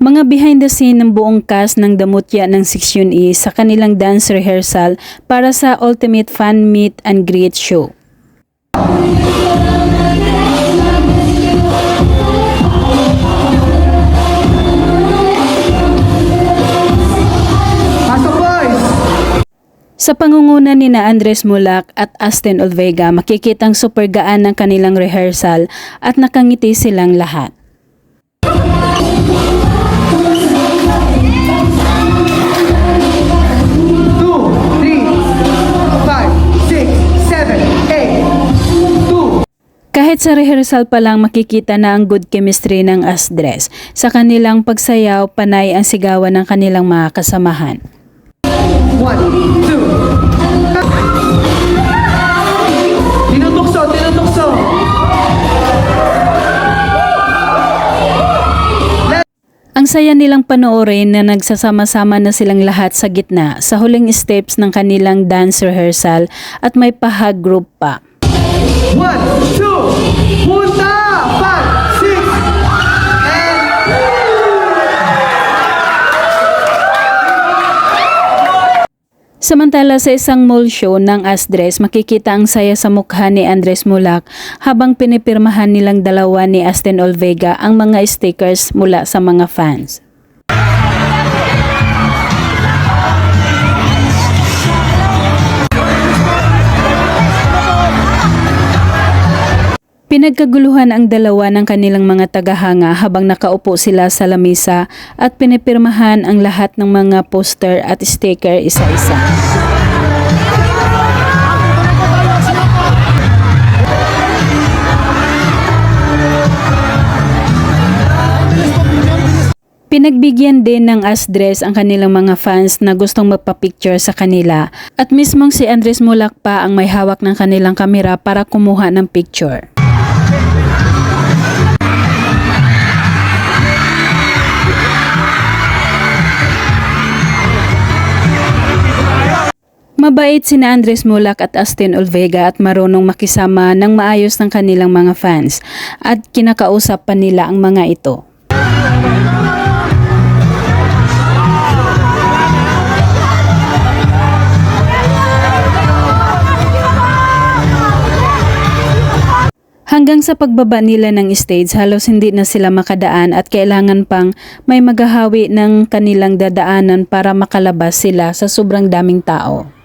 Mga behind the scene ng buong cast ng Damutya ng Section E sa kanilang dance rehearsal para sa Ultimate Fan Meet and Greet Show. Sa pangunguna ni Andres Mulak at Astin Olvega, makikitang super gaan ng kanilang rehearsal at nakangiti silang lahat. Kahit sa rehearsal pa lang makikita na ang good chemistry ng Asdres. Sa kanilang pagsayaw, panay ang sigawan ng kanilang mga kasamahan. 1, 2. Tinutokso, tinutokso. Ang saya nilang panoorin na nagsasama-sama na silang lahat sa gitna sa huling steps ng kanilang dance rehearsal at may pa-hug group pa. 1, 2, punta! 5, 6, Samantala sa isang mall show ng Asdres, makikita ang saya sa mukha ni Andres Mulak habang pinipirmahan nilang dalawa ni Astin Olvega ang mga stickers mula sa mga fans. Pinagkaguluhan ang dalawa ng kanilang mga tagahanga habang nakaupo sila sa lamesa at pinipirmahan ang lahat ng mga poster at sticker isa-isa. Pinagbigyan din ng Asdres ang kanilang mga fans na gustong magpa-picture sa kanila at mismong si Andres Mulak pa ang may hawak ng kanilang kamera para kumuha ng picture. Mabait sina Andres Mulak at Astin Olvega at marunong makisama ng maayos ng kanilang mga fans at kinakausap pa nila ang mga ito. Hanggang sa pagbaba nila ng stage, halos hindi na sila makadaan at kailangan pang may maghahawi ng kanilang dadaanan para makalabas sila sa sobrang daming tao.